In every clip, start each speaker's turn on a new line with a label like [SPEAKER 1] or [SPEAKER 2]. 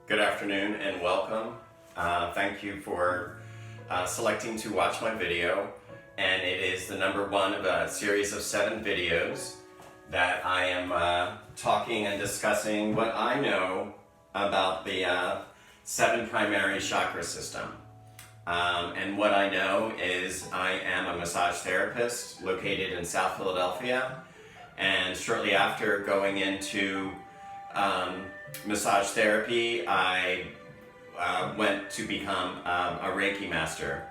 [SPEAKER 1] Good afternoon and welcome. Thank you for selecting to watch my video, and it is the number one of a series of 7 videos that I am talking and discussing what I know about the 7 primary chakra system. And what I know is I am a massage therapist located in South Philadelphia, and shortly after going into massage therapy, I went to become a Reiki master,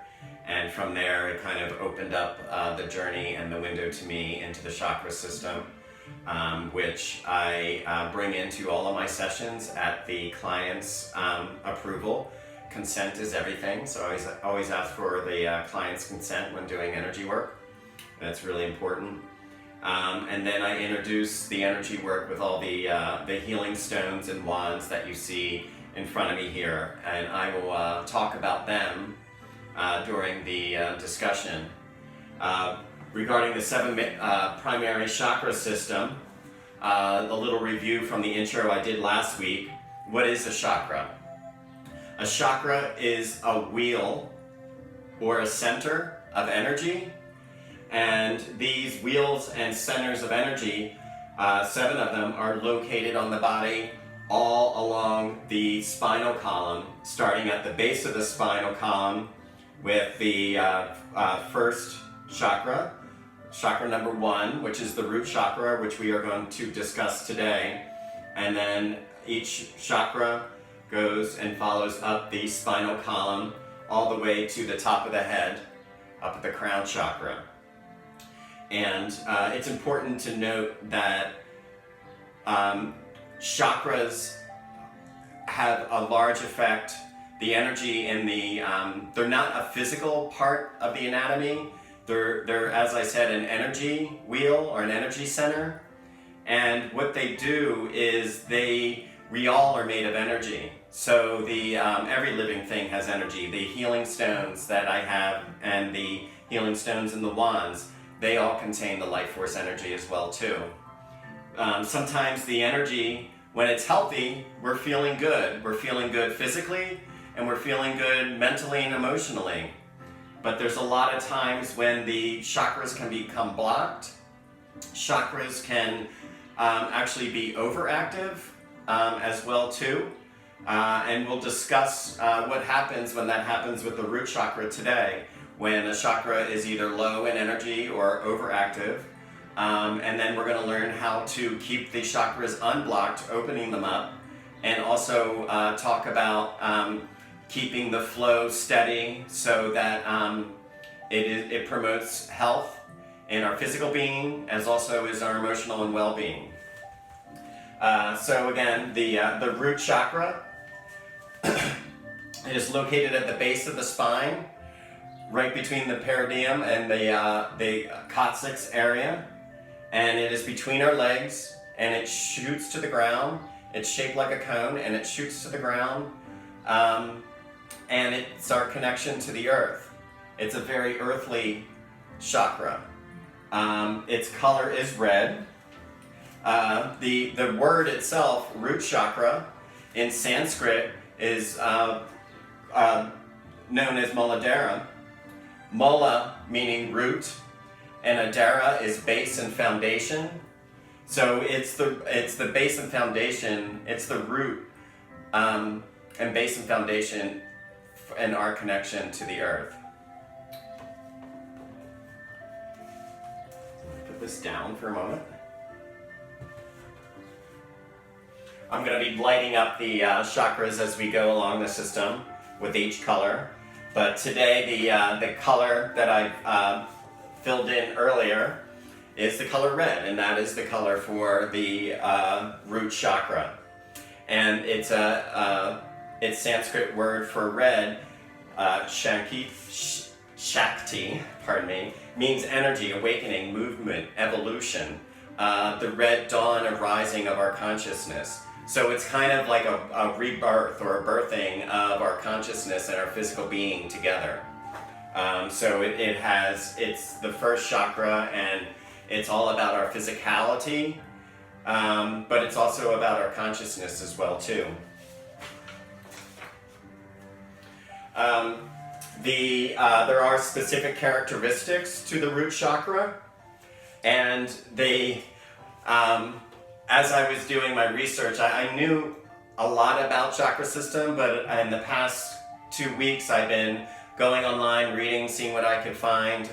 [SPEAKER 1] and from there it kind of opened up the journey and the window to me into the chakra system, which I bring into all of my sessions at the client's approval. Consent is everything, so I always ask for the client's consent when doing energy work. That's really important. And then I introduce the energy work with all the healing stones and wands that you see in front of me here, and I will talk about them during the discussion. Regarding the 7 primary chakra system, a little review from the intro I did last week. What is a chakra? A chakra is a wheel or a center of energy. And these wheels and centers of energy, 7 of them, are located on the body all along the spinal column, starting at the base of the spinal column with the first chakra, chakra number 1, which is the root chakra, which we are going to discuss today. And then each chakra goes and follows up the spinal column all the way to the top of the head, up at the crown chakra. And it's important to note that chakras have a large effect. The energy in the, they're not a physical part of the anatomy. They're, as I said, an energy wheel or an energy center. And what they do is we all are made of energy. So every living thing has energy. The healing stones that I have and the healing stones and the wands, they all contain the life force energy as well too. Sometimes the energy, when it's healthy, we're feeling good. We're feeling good physically, and we're feeling good mentally and emotionally. But there's a lot of times when the chakras can become blocked. Chakras can actually be overactive as well too. And we'll discuss what happens when that happens with the root chakra today, when a chakra is either low in energy or overactive. And then we're going to learn how to keep the chakras unblocked, opening them up, and also talk about keeping the flow steady so that it promotes health in our physical being as also as our emotional and well-being. So again, the root chakra, it is located at the base of the spine, right between the perineum and the coccyx area, and it is between our legs, and it shoots to the ground. It's shaped like a cone, and it shoots to the ground, and it's our connection to the earth. It's a very earthly chakra. Its color is red. The word itself, root chakra, in Sanskrit is known as Muladhara. Mula meaning root, and adhara is base and foundation. So it's the base and foundation. It's the root and base and foundation in our connection to the earth. Put this down for a moment. I'm going to be lighting up the chakras as we go along the system with each color. But today the color that I filled in earlier is the color red, and that is the color for the root chakra. And it's Sanskrit word for red, Shakti, means energy, awakening, movement, evolution, the red dawn of rising of our consciousness. So it's kind of like a rebirth or a birthing of our consciousness and our physical being together. So it's the first chakra, and it's all about our physicality, but it's also about our consciousness as well too. There are specific characteristics to the root chakra, and as I was doing my research, I knew a lot about chakra system, but in the past 2 weeks I've been going online, reading, seeing what I could find.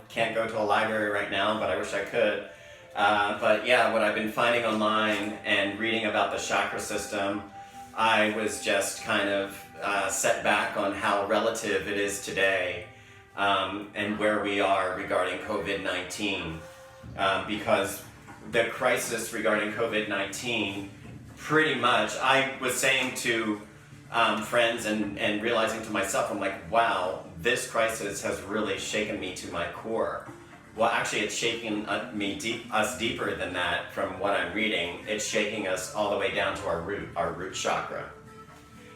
[SPEAKER 1] Can't go to a library right now, but I wish I could. But yeah, what I've been finding online and reading about the chakra system, I was just kind of set back on how relative it is today, and where we are regarding COVID-19. Because the crisis regarding COVID-19, pretty much, I was saying to friends and realizing to myself, I'm like, wow, this crisis has really shaken me to my core. Well, actually, it's shaking us deeper than that from what I'm reading. It's shaking us all the way down to our root chakra.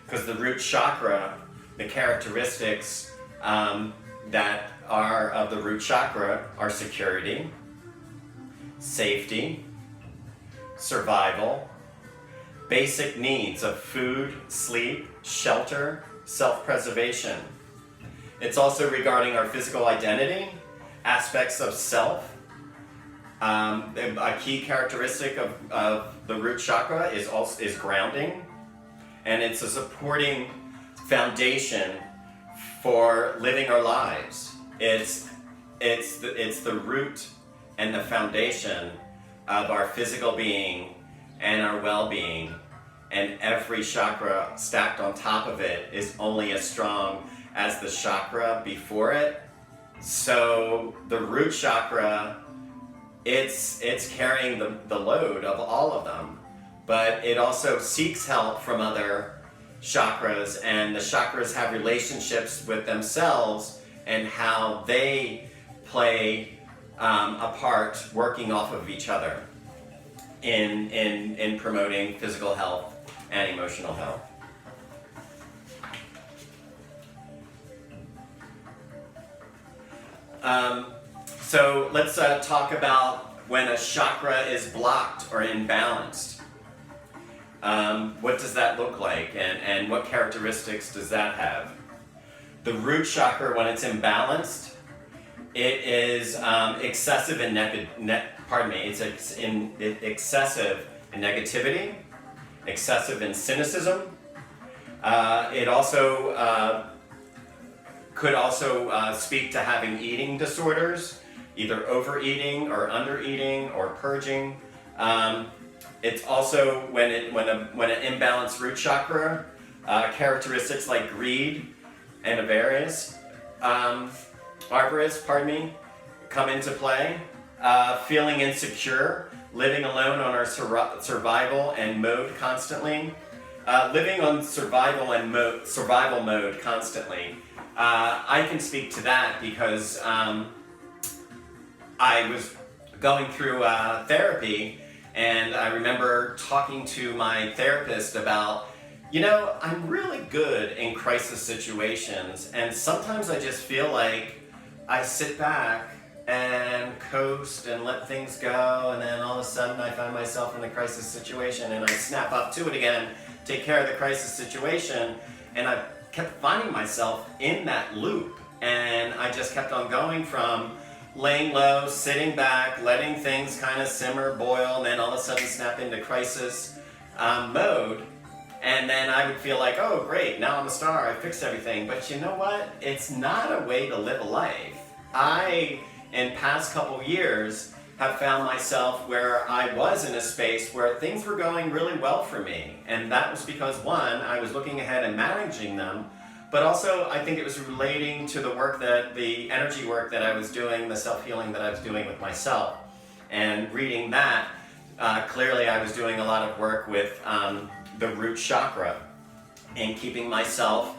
[SPEAKER 1] Because the root chakra, the characteristics that are of the root chakra are security, safety, survival, basic needs of food, sleep, shelter, self-preservation. It's also regarding our physical identity, aspects of self. A key characteristic of the root chakra is grounding, and it's a supporting foundation for living our lives. It's the root and the foundation of our physical being and our well-being, and every chakra stacked on top of it is only as strong as the chakra before it. So the root chakra, it's carrying the load of all of them, but it also seeks help from other chakras, and the chakras have relationships with themselves and how they play a part working off of each other in promoting physical health and emotional health. So let's talk about when a chakra is blocked or imbalanced. What does that look like, and what characteristics does that have? The root chakra, when it's imbalanced, it is excessive in excessive in negativity, excessive in cynicism. It also could also speak to having eating disorders, either overeating or undereating or purging. It's also when an imbalanced root chakra, characteristics like greed and avarice, come into play. Feeling insecure, living alone on our survival and mode constantly. Living on survival mode constantly. I can speak to that because I was going through therapy, and I remember talking to my therapist about, I'm really good in crisis situations, and sometimes I just feel like I sit back and coast and let things go, and then all of a sudden I find myself in a crisis situation and I snap up to it again, take care of the crisis situation, and I kept finding myself in that loop, and I just kept on going from laying low, sitting back, letting things kind of simmer, boil, and then all of a sudden snap into crisis mode. And then I would feel like, oh great, now I'm a star, I fixed everything. But you know what? It's not a way to live a life. I, in past couple years, have found myself where I was in a space where things were going really well for me. And that was because, one, I was looking ahead and managing them, but also I think it was relating to the energy work that I was doing, the self-healing that I was doing with myself. And reading that, clearly I was doing a lot of work with the root chakra and keeping myself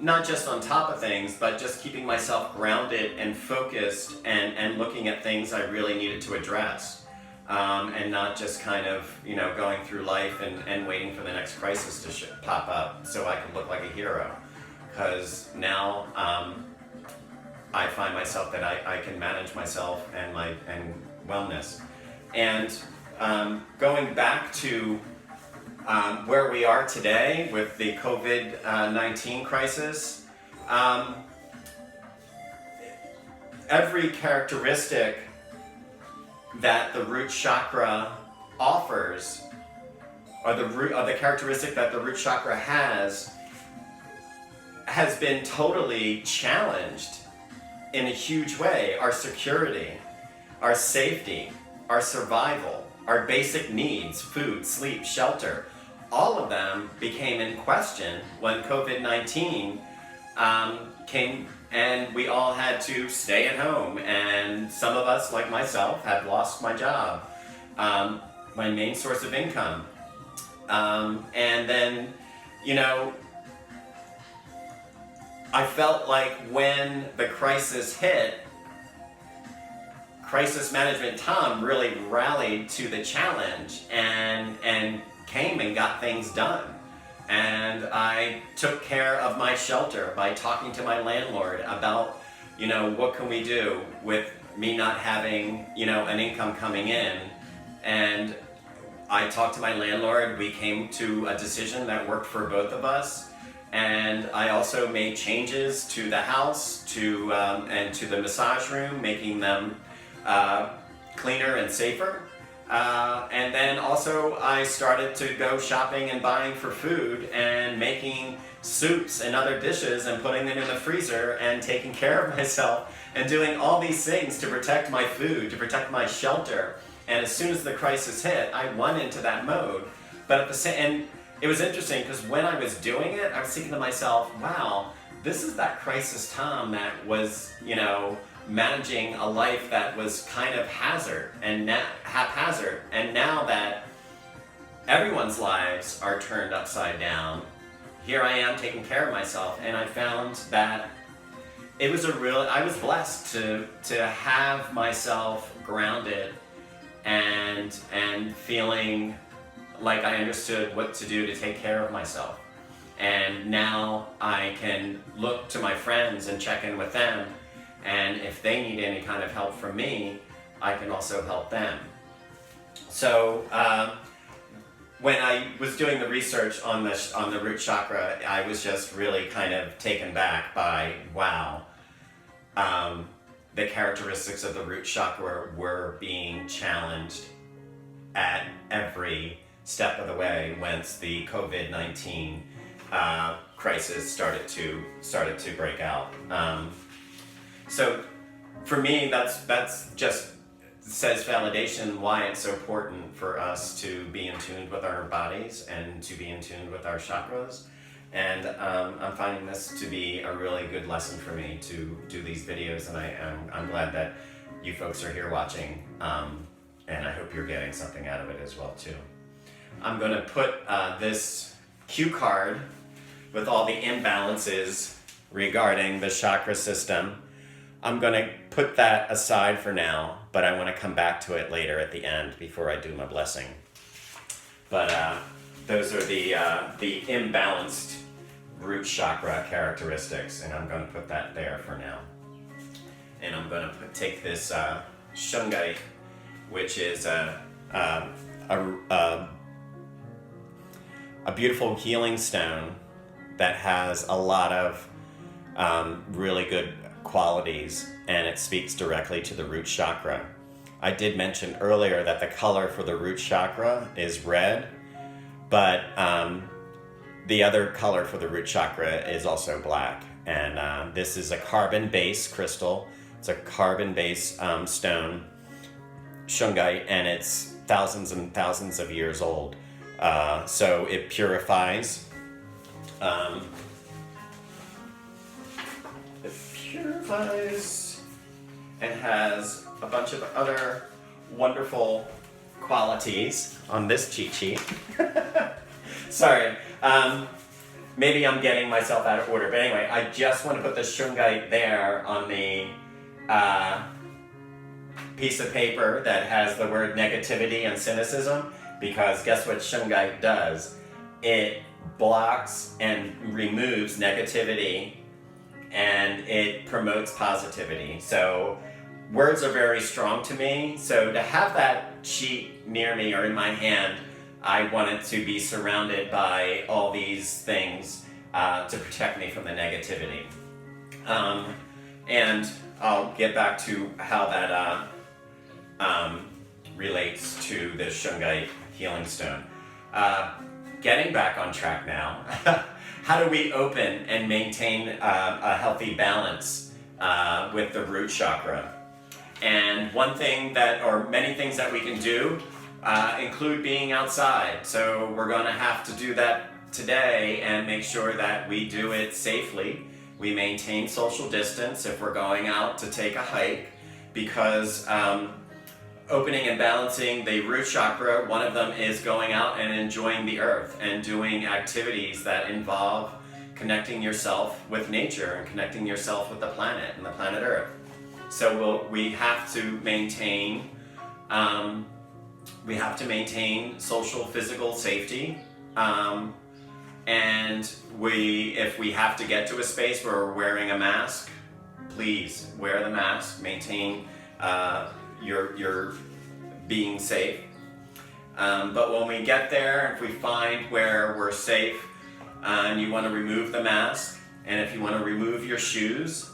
[SPEAKER 1] not just on top of things, but just keeping myself grounded and focused and looking at things I really needed to address. And not just kind of, going through life and waiting for the next crisis to pop up so I could look like a hero. Because now I find myself that I can manage myself and wellness. And going back to where we are today with the COVID-19 crisis, every characteristic that the root chakra offers, or the characteristic that the root chakra has been totally challenged in a huge way. Our security, our safety, our survival, our basic needs, food, sleep, shelter, all of them became in question when COVID-19 came, and we all had to stay at home. And some of us, like myself, had lost my job, my main source of income. And then, you know, I felt like when the crisis hit, crisis management Thom really rallied to the challenge and came and got things done. And I took care of my shelter by talking to my landlord about, you know, what can we do with me not having, you know, an income coming in. And I talked to my landlord. We came to a decision that worked for both of us. And I also made changes to the house, and to the massage room, making them cleaner and safer. And then also I started to go shopping and buying for food and making soups and other dishes and putting them in the freezer and taking care of myself and doing all these things to protect my food, to protect my shelter. And as soon as the crisis hit, I went into that mode. But at the same, and it was interesting because when I was doing it, I was thinking to myself, wow, this is that crisis Thom that was, you know, managing a life that was kind of haphazard. And now that everyone's lives are turned upside down, here I am taking care of myself. And I found that it was I was blessed to have myself grounded and feeling like I understood what to do to take care of myself. And now I can look to my friends and check in with them. And if they need any kind of help from me, I can also help them. So when I was doing the research on the root chakra, I was just really kind of taken back by, wow, the characteristics of the root chakra were being challenged at every step of the way once the COVID-19 crisis started to break out. So for me, that's just says validation why it's so important for us to be in tune with our bodies and to be in tune with our chakras. And I'm finding this to be a really good lesson for me to do these videos, and I'm glad that you folks are here watching, and I hope you're getting something out of it as well too. I'm going to put this cue card with all the imbalances regarding the chakra system. I'm going to put that aside for now, but I want to come back to it later at the end before I do my blessing. But those are the imbalanced root chakra characteristics, and I'm going to put that there for now. And I'm going to take this shungite, which is a beautiful healing stone that has a lot of really good qualities, and it speaks directly to the root chakra. I did mention earlier that the color for the root chakra is red, but the other color for the root chakra is also black. And this is a carbon-based crystal. It's a carbon-based stone, shungite, and it's thousands and thousands of years old. So it purifies. And has a bunch of other wonderful qualities on this cheat sheet. Sorry, maybe I'm getting myself out of order, but anyway, I just want to put the shungite there on the piece of paper that has the word negativity and cynicism, because guess what shungite does? It blocks and removes negativity, and it promotes positivity. So words are very strong to me. So to have that sheet near me or in my hand, I wanted to be surrounded by all these things to protect me from the negativity. And I'll get back to how that relates to the Shungite healing stone. Getting back on track now, how do we open and maintain a healthy balance with the root chakra? And one thing that, or many things that we can do include being outside. So we're going to have to do that today and make sure that we do it safely. We maintain social distance if we're going out to take a hike, because opening and balancing the root chakra, one of them is going out and enjoying the earth and doing activities that involve connecting yourself with nature and connecting yourself with the planet and the planet Earth. So we have to maintain social, physical safety, and if we have to get to a space where we're wearing a mask, please wear the mask. Maintain your being safe. But when we get there, if we find where we're safe, and you want to remove the mask, and if you want to remove your shoes,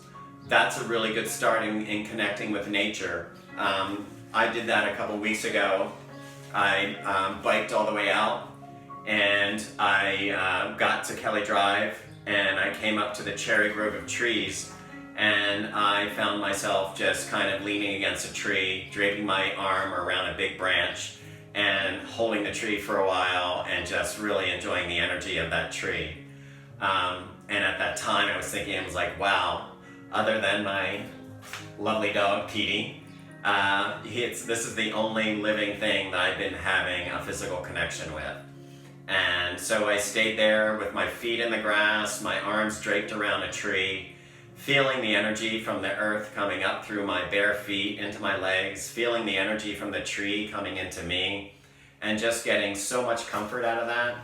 [SPEAKER 1] that's a really good start in connecting with nature. I did that a couple weeks ago. I biked all the way out, and I got to Kelly Drive, and I came up to the cherry grove of trees, and I found myself just kind of leaning against a tree, draping my arm around a big branch, and holding the tree for a while, and just really enjoying the energy of that tree. And at that time, I was thinking, I was like, wow, other than my lovely dog, Petey, this is the only living thing that I've been having a physical connection with. And so I stayed there with my feet in the grass, my arms draped around a tree, feeling the energy from the earth coming up through my bare feet into my legs, feeling the energy from the tree coming into me, and just getting so much comfort out of that,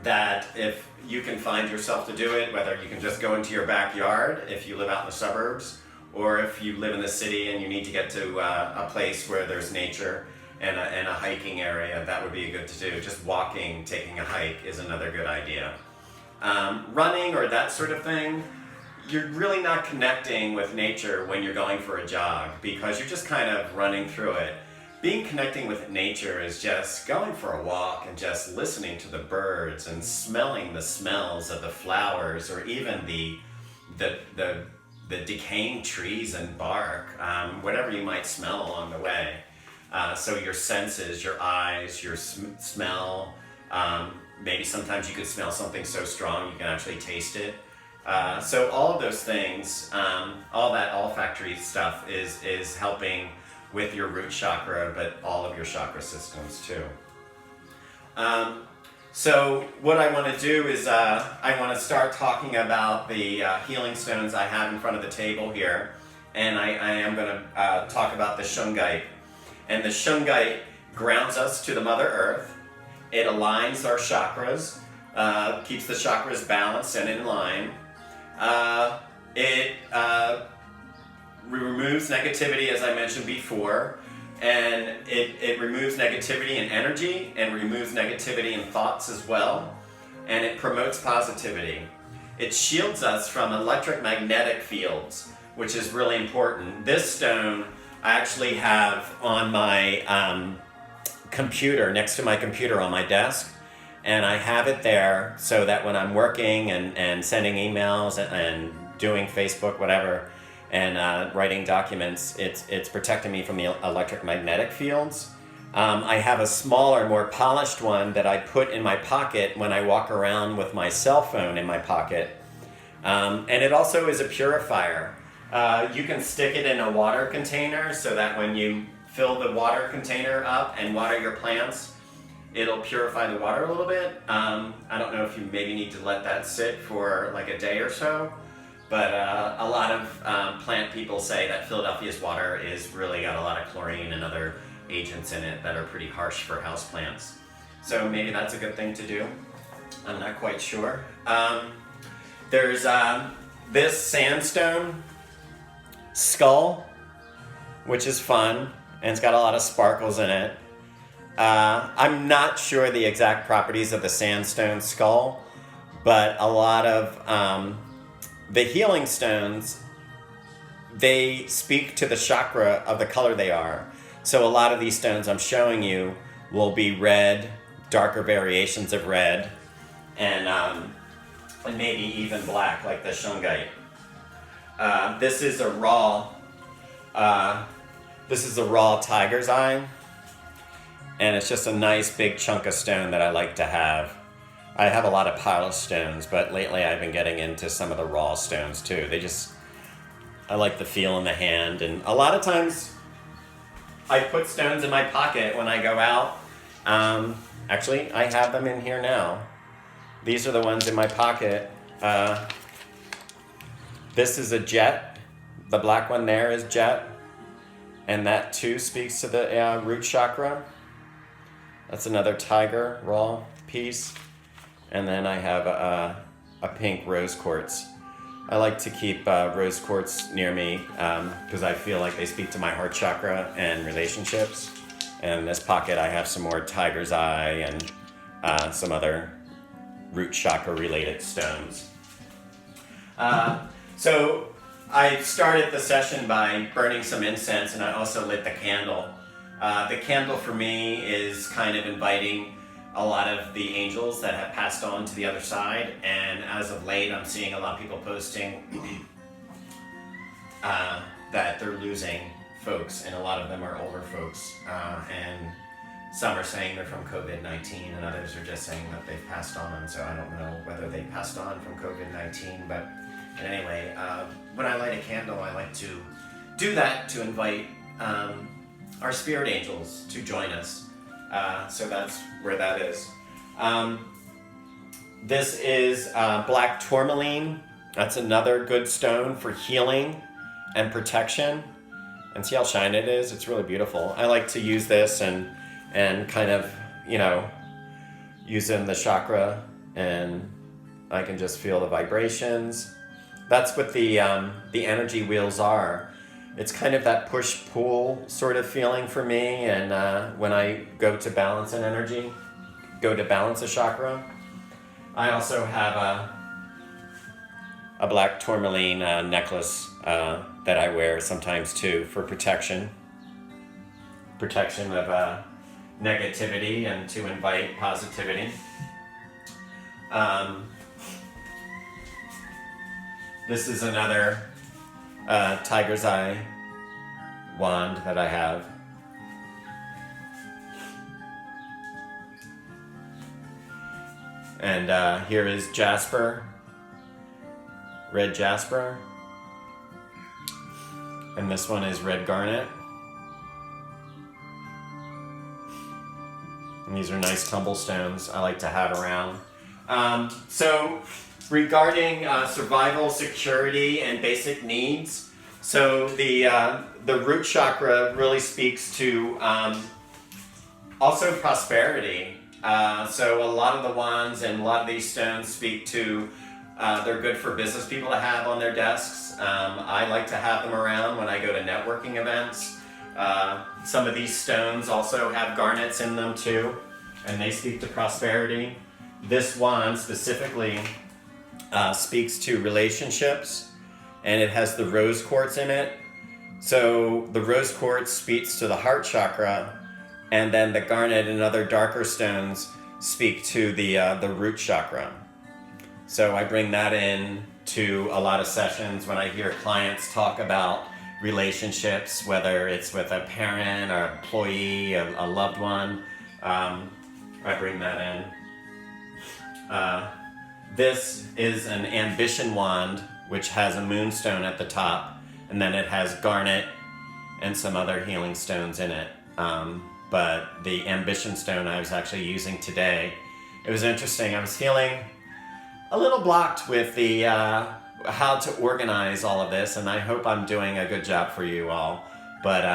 [SPEAKER 1] that if you can find yourself to do it, whether you can just go into your backyard if you live out in the suburbs, or if you live in the city and you need to get to a place where there's nature and a hiking area, that would be good to do. Just walking, taking a hike is another good idea. Running or that sort of thing, you're really not connecting with nature when you're going for a jog, because you're just kind of running through it. Connecting with nature is just going for a walk and just listening to the birds and smelling the smells of the flowers, or even the decaying trees and bark, whatever you might smell along the way. So your senses, your eyes, your smell, maybe sometimes you could smell something so strong you can actually taste it. So all of those things, all that olfactory stuff is helping with your root chakra, but all of your chakra systems too. So what I want to do is I want to start talking about the healing stones I have in front of the table here, and I am going to talk about the Shungite. And the Shungite grounds us to the Mother Earth. It aligns our chakras, keeps the chakras balanced and in line. It removes negativity, as I mentioned before, and it removes negativity in energy and removes negativity in thoughts as well, and it promotes positivity. It shields us from electromagnetic fields, which is really important. This stone I actually have on my computer, next to my computer on my desk, and I have it there so that when I'm working and sending emails and doing Facebook, whatever, and writing documents, it's protecting me from the electromagnetic fields. I have a smaller, more polished one that I put in my pocket when I walk around with my cell phone in my pocket. And it also is a purifier. You can stick it in a water container so that when you fill the water container up and water your plants, it'll purify the water a little bit. I don't know if you maybe need to let that sit for like a day or so, but a lot of plant people say that Philadelphia's water is really got a lot of chlorine and other agents in it that are pretty harsh for houseplants. So maybe that's a good thing to do. I'm not quite sure. There's this sandstone skull, which is fun, and it's got a lot of sparkles in it. I'm not sure the exact properties of the sandstone skull, but a lot of the healing stones, they speak to the chakra of the color they are. So a lot of these stones I'm showing you will be red, darker variations of red, and maybe even black, like the shungite. This is a raw tiger's eye, and it's just a nice big chunk of stone that I like to have. I have a lot of polished stones, but lately I've been getting into some of the raw stones too. I like the feel in the hand, and a lot of times I put stones in my pocket when I go out. Actually, I have them in here now. These are the ones in my pocket. This is a jet. The black one there is jet, and that too speaks to the root chakra. That's another tiger raw piece. And then I have a pink rose quartz. I like to keep rose quartz near me because I feel like they speak to my heart chakra and relationships. And in this pocket I have some more tiger's eye and some other root chakra related stones. So I started the session by burning some incense, and I also lit the candle. The candle for me is kind of inviting a lot of the angels that have passed on to the other side, and as of late I'm seeing a lot of people posting that they're losing folks, and a lot of them are older folks, and some are saying they're from COVID-19, and others are just saying that they've passed on. So I don't know whether they passed on from COVID-19, but anyway, when I light a candle, I like to do that to invite our spirit angels to join us. So that's where that is. This is black tourmaline. That's another good stone for healing and protection. And see how shiny it is? It's really beautiful. I like to use this and kind of, use it in the chakra, and I can just feel the vibrations. That's what the energy wheels are. It's kind of that push-pull sort of feeling for me, and when I go to balance an energy, go to balance a chakra. I also have a black tourmaline necklace that I wear sometimes too for protection of negativity and to invite positivity. This is another tiger's eye wand that I have. And here is jasper, red jasper. And this one is red garnet. And these are nice tumble stones I like to have around. So regarding survival, security, and basic needs, so the root chakra really speaks to also prosperity. So a lot of the wands and a lot of these stones speak to, they're good for business people to have on their desks. I like to have them around when I go to networking events. Some of these stones also have garnets in them too, and they speak to prosperity. This wand specifically speaks to relationships, and it has the rose quartz in it. So the rose quartz speaks to the heart chakra, and then the garnet and other darker stones speak to the root chakra. So I bring that in to a lot of sessions when I hear clients talk about relationships, whether it's with a parent or employee, a loved one. I bring that in. This is an ambition wand, which has a moonstone at the top, and then it has garnet and some other healing stones in it. But the ambition stone I was actually using today, it was interesting. I was feeling a little blocked with the how to organize all of this, and I hope I'm doing a good job for you all. But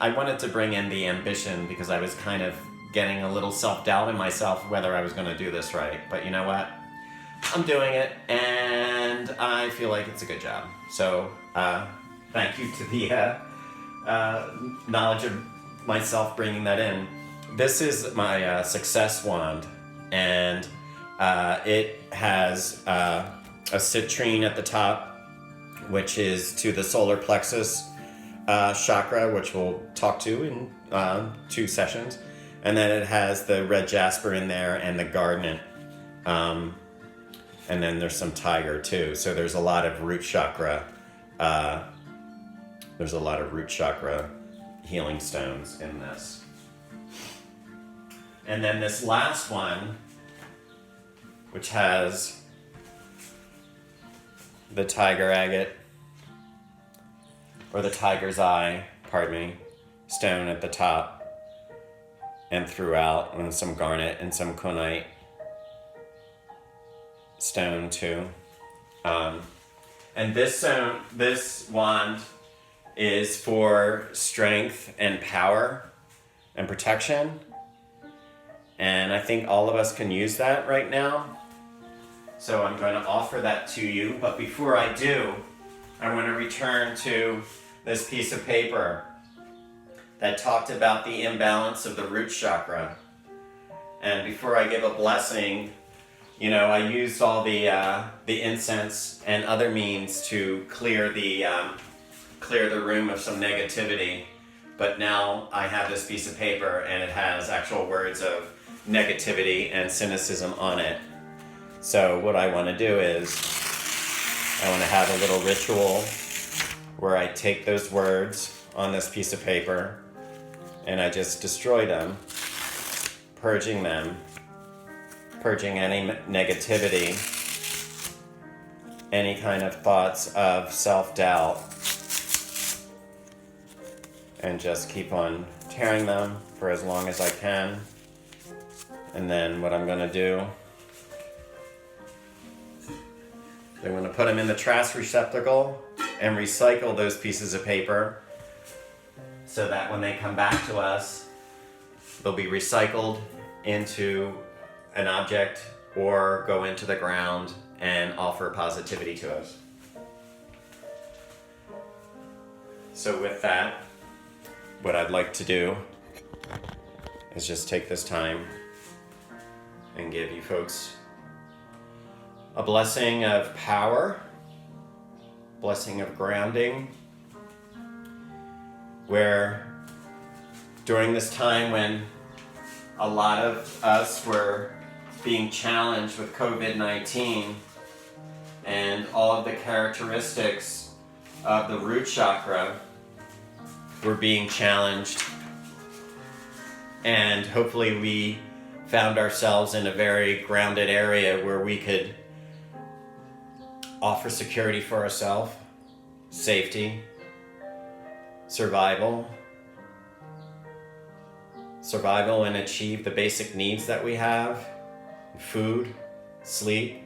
[SPEAKER 1] I wanted to bring in the ambition because I was kind of getting a little self-doubt in myself whether I was going to do this right. But you know what? I'm doing it, and I feel like it's a good job. So thank you to the knowledge of myself bringing that in. This is my success wand, and it has a citrine at the top, which is to the solar plexus chakra, which we'll talk to in 2 sessions. And then it has the red jasper in there and the garnet. And then there's some tiger too. So there's a lot of root chakra. There's a lot of root chakra healing stones in this. And then this last one, which has the tiger agate, or the tiger's eye, pardon me, stone at the top and throughout, and some garnet and some conite stone too. And this wand is for strength and power and protection. And I think all of us can use that right now. So I'm going to offer that to you. But before I do, I want to return to this piece of paper that talked about the imbalance of the root chakra. And before I give a blessing, you know, I used all the incense and other means to clear the room of some negativity. But now I have this piece of paper and it has actual words of negativity and cynicism on it. So what I want to do is I want to have a little ritual where I take those words on this piece of paper and I just destroy them, purging any negativity, any kind of thoughts of self-doubt, and just keep on tearing them for as long as I can. And then what I'm going to do, I'm going to put them in the trash receptacle and recycle those pieces of paper so that when they come back to us, they'll be recycled into an object or go into the ground and offer positivity to us. So with that, what I'd like to do is just take this time and give you folks a blessing of power, blessing of grounding, where during this time when a lot of us were being challenged with COVID-19 and all of the characteristics of the root chakra were being challenged, and hopefully we found ourselves in a very grounded area where we could offer security for ourselves, safety, survival, and achieve the basic needs that we have: food, sleep,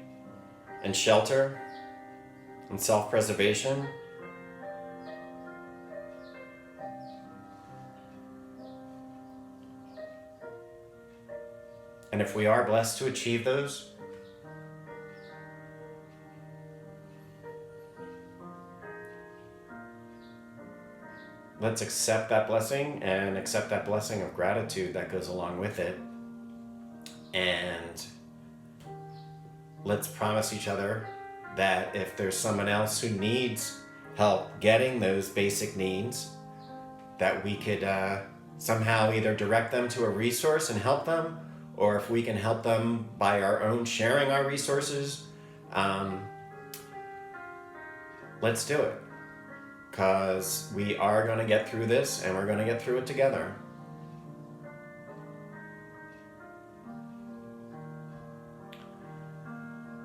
[SPEAKER 1] and shelter, and self-preservation. And if we are blessed to achieve those, let's accept that blessing and accept that blessing of gratitude that goes along with it. And let's promise each other that if there's someone else who needs help getting those basic needs, that we could somehow either direct them to a resource and help them, or if we can help them by our own sharing our resources, let's do it. Because we are going to get through this, and we're going to get through it together.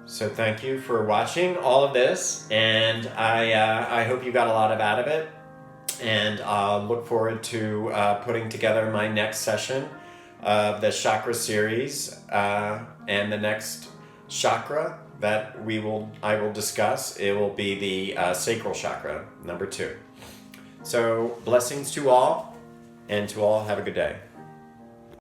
[SPEAKER 1] So thank you for watching all of this, and I hope you got a lot out of it. And I'll look forward to putting together my next session of the chakra series, and the next chakra that I will discuss. It will be the sacral chakra, number 2. So blessings to all, and to all have a good day.